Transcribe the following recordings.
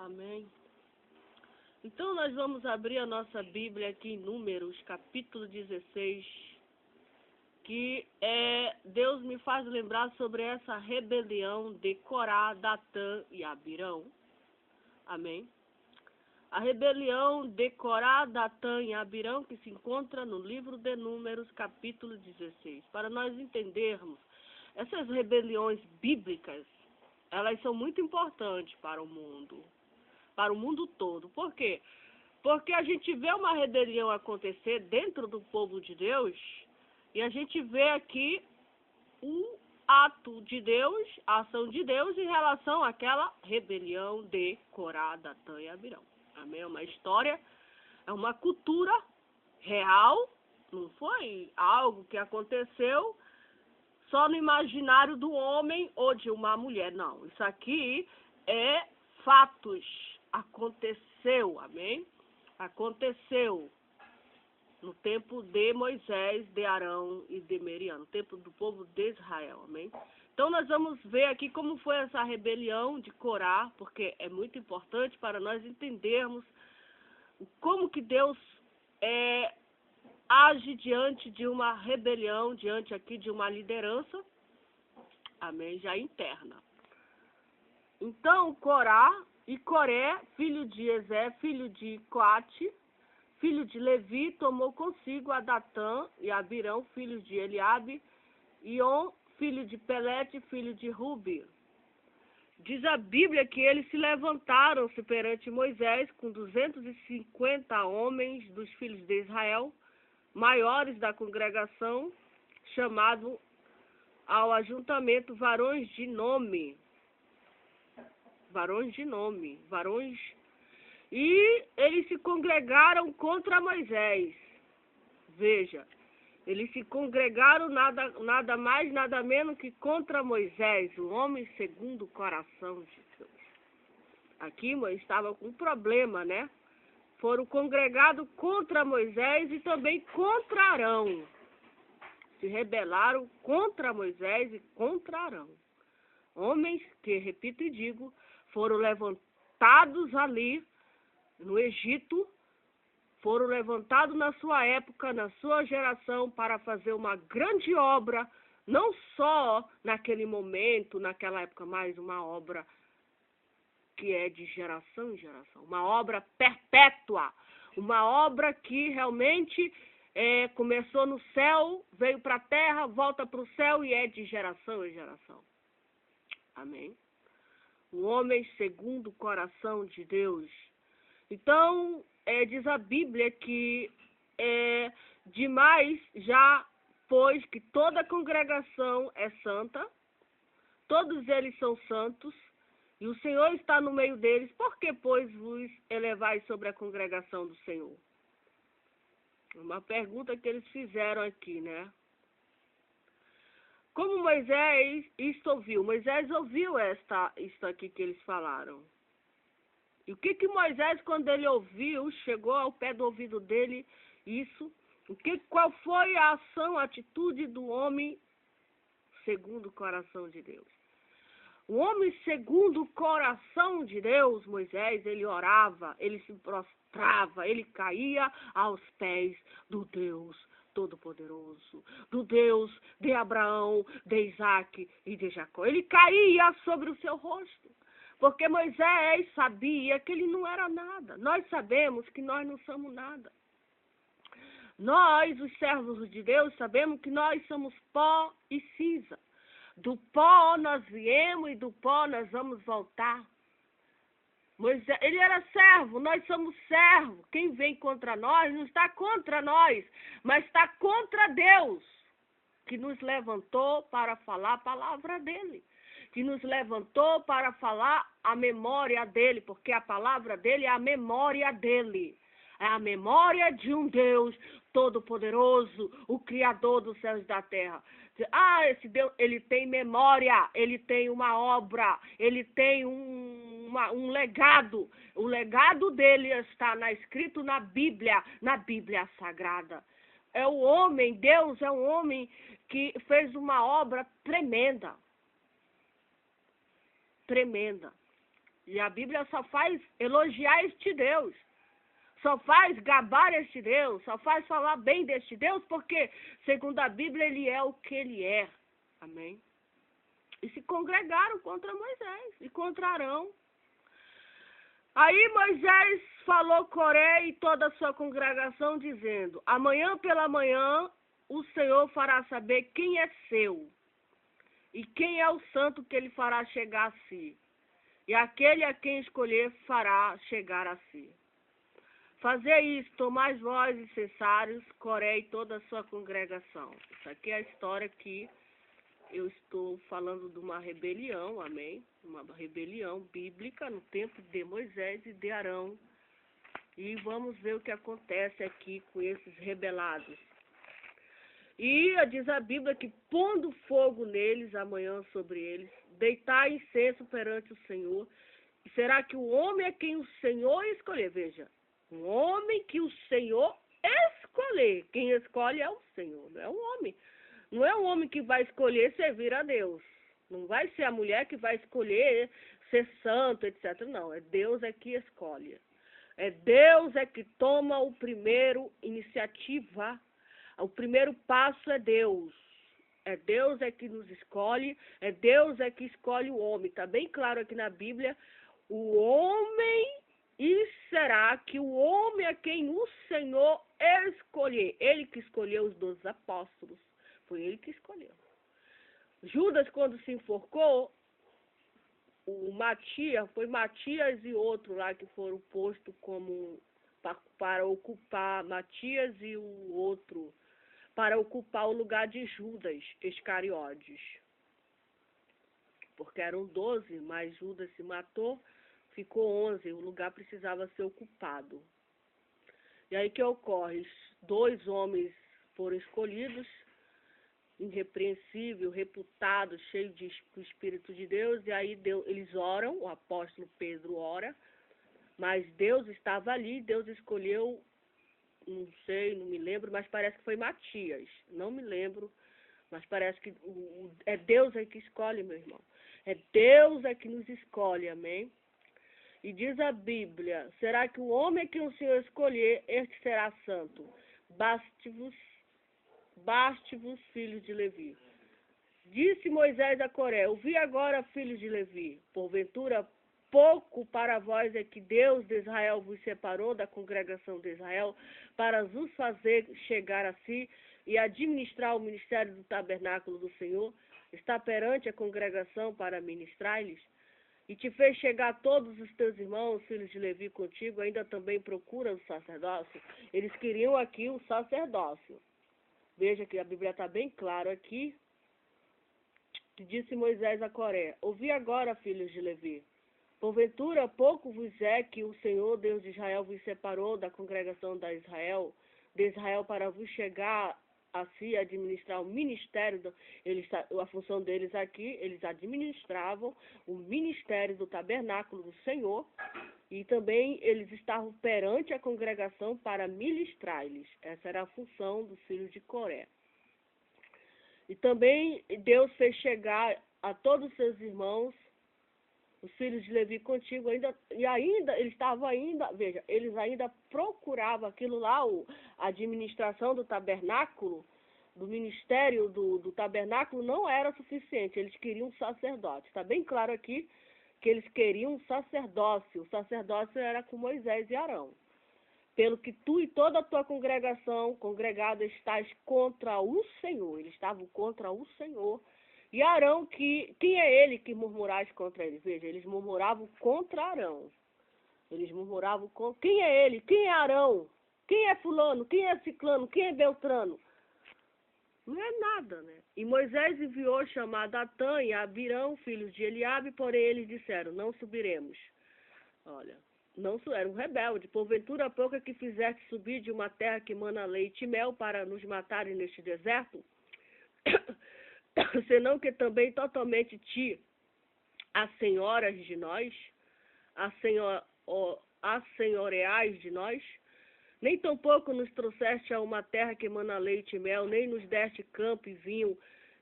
Amém. Então nós vamos abrir a nossa Bíblia aqui em Números, capítulo 16, que Deus me faz lembrar sobre essa rebelião de Corá, Datã e Abirão. Amém. A rebelião de Corá, Datã e Abirão, que se encontra no livro de Números, capítulo 16. Para nós entendermos essas rebeliões bíblicas, elas são muito importantes para o mundo todo. Por quê? Porque a gente vê uma rebelião acontecer dentro do povo de Deus e a gente vê aqui um ato de Deus, a ação de Deus em relação àquela rebelião de Corá, Datã e Abirão. Amém? É uma história, é uma cultura real, não foi algo que aconteceu só no imaginário do homem ou de uma mulher, não. Isso aqui é fatos, aconteceu, amém? Aconteceu no tempo de Moisés, de Arão e de Miriam, no tempo do povo de Israel, amém? Então nós vamos ver aqui como foi essa rebelião de Corá, porque é muito importante para nós entendermos como que Deus age diante de uma rebelião, diante aqui de uma liderança, amém, já interna. Então, Corá e Coré, filho de Ezé, filho de Coate, filho de Levi, tomou consigo a Datã e Abirão, filhos de Eliabe, e On, filho de Pelete, filho de Rubi. Diz a Bíblia que eles se levantaram-se perante Moisés com 250 homens dos filhos de Israel, maiores da congregação, chamado ao ajuntamento varões de nome. E eles se congregaram contra Moisés. Veja, eles se congregaram nada mais, nada menos que contra Moisés, o homem segundo o coração de Deus. Aqui Moisés estava com um problema, né? Foram congregados contra Moisés e também contra Arão. Se rebelaram contra Moisés e contra Arão. Homens que, repito e digo, foram levantados ali no Egito, foram levantados na sua época, na sua geração, para fazer uma grande obra, não só naquele momento, naquela época, mas uma obra que é de geração em geração, uma obra perpétua, uma obra que realmente começou no céu, veio para a terra, volta para o céu e é de geração em geração. Amém? Um homem segundo o coração de Deus. Então, diz a Bíblia que demais já, pois que toda a congregação é santa, todos eles são santos, e o Senhor está no meio deles, por que, pois, vos elevais sobre a congregação do Senhor? Uma pergunta que eles fizeram aqui, né? Como Moisés isto ouviu? Moisés ouviu isto aqui que eles falaram. E o que Moisés, quando ele ouviu, chegou ao pé do ouvido dele, isso, qual foi a ação, a atitude do homem segundo o coração de Deus? O homem segundo o coração de Deus, Moisés, ele orava, ele se prostrava, ele caía aos pés do Deus Todo-Poderoso, do Deus de Abraão, de Isaac e de Jacó. Ele caía sobre o seu rosto, porque Moisés sabia que ele não era nada. Nós sabemos que nós não somos nada. Nós, os servos de Deus, sabemos que nós somos pó e cinza. Do pó nós viemos e do pó nós vamos voltar. Moisés, ele era servo, nós somos servos. Quem vem contra nós não está contra nós, mas está contra Deus, que nos levantou para falar a palavra dele, que nos levantou para falar a memória dele, porque a palavra dele é a memória dele. É a memória de um Deus todo-poderoso, o Criador dos céus e da terra. Esse Deus, ele tem memória, ele tem uma obra, ele tem um legado. O legado dele está escrito na Bíblia Sagrada. É o homem, Deus é um homem que fez uma obra tremenda. Tremenda. E a Bíblia só faz elogiar este Deus. Só faz gabar este Deus. Só faz falar bem deste Deus, porque, segundo a Bíblia, ele é o que ele é. Amém? E se congregaram contra Moisés e contra Arão. Aí Moisés falou Coré e toda a sua congregação, dizendo: amanhã pela manhã o Senhor fará saber quem é seu e quem é o santo que ele fará chegar a si. E aquele a quem escolher fará chegar a si. Fazer isso, tomai vós e cessários, Coré e toda a sua congregação. Isso aqui é a história que eu estou falando de uma rebelião, amém? Uma rebelião bíblica no tempo de Moisés e de Arão. E vamos ver o que acontece aqui com esses rebelados. E diz a Bíblia que, pondo fogo neles, amanhã sobre eles, deitar incenso perante o Senhor. E será que o homem é quem o Senhor escolher? Veja, um homem que o Senhor escolher. Quem escolhe é o Senhor, não é um homem. Não é um homem que vai escolher servir a Deus. Não vai ser a mulher que vai escolher ser santo, etc. Não, é Deus é que escolhe. É Deus é que toma o primeiro iniciativa. O primeiro passo é Deus. É Deus é que nos escolhe. É Deus é que escolhe o homem. Está bem claro aqui na Bíblia. O homem, e será que o homem é quem o Senhor escolher. Ele que escolheu os 12 apóstolos. Foi ele que escolheu. Judas, quando se enforcou, o Matias, foi Matias e outro lá que foram postos como para ocupar, Matias e o outro, para ocupar o lugar de Judas Iscariotes. Porque eram 12, mas Judas se matou, ficou 11, o lugar precisava ser ocupado. E aí que ocorre? 2 homens foram escolhidos, irrepreensível, reputado, cheio do Espírito de Deus, e aí eles oram, o apóstolo Pedro ora, mas Deus estava ali, Deus escolheu, não sei, não me lembro, mas parece que foi Matias, não me lembro, mas parece que é Deus é que escolhe, meu irmão, é Deus é que nos escolhe, amém? E diz a Bíblia, será que o homem que o Senhor escolher, este será santo? Baste-vos, filhos de Levi. Disse Moisés a Coré: ouvi agora, filhos de Levi, porventura pouco para vós é que Deus de Israel vos separou da congregação de Israel para vos fazer chegar a si e administrar o ministério do tabernáculo do Senhor, está perante a congregação para ministrar-lhes? E te fez chegar todos os teus irmãos, filhos de Levi, contigo, ainda também procura o sacerdócio? Eles queriam aqui o sacerdócio. Veja que a Bíblia está bem claro aqui. Disse Moisés a Coré: ouvi agora, filhos de Levi, porventura pouco vos é que o Senhor, Deus de Israel, vos separou da congregação de Israel para vos chegar a si administrar o ministério, a função deles aqui, eles administravam o ministério do tabernáculo do Senhor, e também eles estavam perante a congregação para ministrar-lhes. Essa era a função dos filhos de Coré. E também Deus fez chegar a todos os seus irmãos, os filhos de Levi contigo, eles ainda procuravam aquilo lá, a administração do tabernáculo, do ministério do tabernáculo não era suficiente, eles queriam um sacerdote. Está bem claro aqui que eles queriam um sacerdócio. O sacerdócio era com Moisés e Arão. Pelo que tu e toda a tua congregação, congregada, estás contra o Senhor. Eles estavam contra o Senhor. E Arão, quem é ele que murmurais contra ele? Veja, eles murmuravam contra Arão. Eles murmuravam contra... Quem é ele? Quem é Arão? Quem é fulano? Quem é ciclano? Quem é beltrano? Não é nada, né? E Moisés enviou chamar Datã e Abirão, filhos de Eliabe, porém eles disseram: não subiremos. Olha, não era um rebelde. Porventura pouca que fizeste subir de uma terra que mana leite e mel para nos matarem neste deserto? Senão que também totalmente te assenhoras de nós, assenhoreais de nós? Nem tampouco nos trouxeste a uma terra que mana leite e mel, nem nos deste campo e vinho,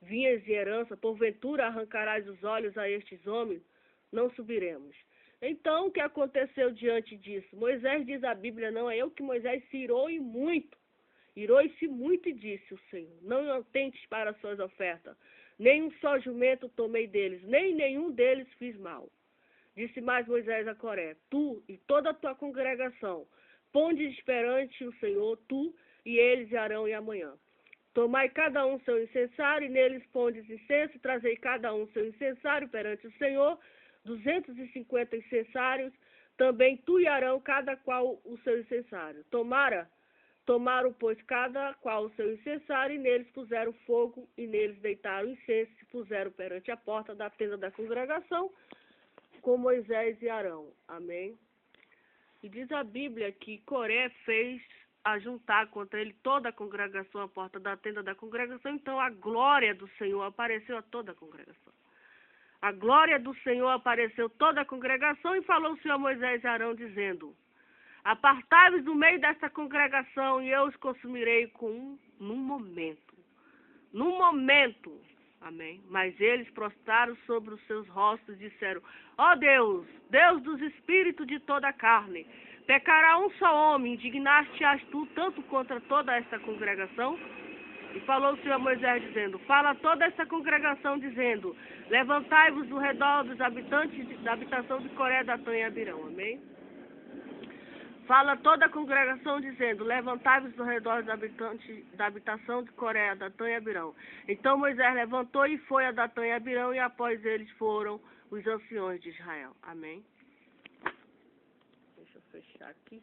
vinhas e herança. Porventura arrancarás os olhos a estes homens? Não subiremos. Então, o que aconteceu diante disso? Moisés, diz a Bíblia, não é eu, que Moisés se irou e muito. Irou-se muito e disse o Senhor, não atentes para as suas ofertas, nem um só jumento tomei deles, nem nenhum deles fiz mal. Disse mais Moisés a Coré, tu e toda a tua congregação, pondes perante o Senhor, tu e eles e Arão e amanhã. Tomai cada um seu incensário, e neles pondes incenso, e trazei cada um seu incensário perante o Senhor, 250 incensários, também tu e Arão, cada qual o seu incensário. Tomaram, pois, cada qual o seu incensário, e neles puseram fogo, e neles deitaram incenso, e puseram perante a porta da tenda da congregação, com Moisés e Arão. Amém? E diz a Bíblia que Coré fez ajuntar contra ele toda a congregação à porta da tenda da congregação, então a glória do Senhor apareceu a toda a congregação. A glória do Senhor apareceu a toda a congregação, e falou o Senhor a Moisés e Arão, dizendo, apartai-vos do meio desta congregação, e eu os consumirei num momento. Num momento. Amém. Mas eles prostraram sobre os seus rostos e disseram, ó Deus, Deus dos espíritos de toda a carne, pecará um só homem, indignaste-as tu tanto contra toda esta congregação? E falou o Senhor a Moisés, dizendo, fala a toda esta congregação, dizendo, levantai-vos do redor dos habitantes da habitação de Coré, Datã e Abirão. Amém? Fala toda a congregação, dizendo, levantai-vos do redor dos habitantes da habitação de Coré, Datã e Abirão. Então Moisés levantou e foi a Datã e Abirão, e após eles foram os anciões de Israel. Amém? Deixa eu fechar aqui.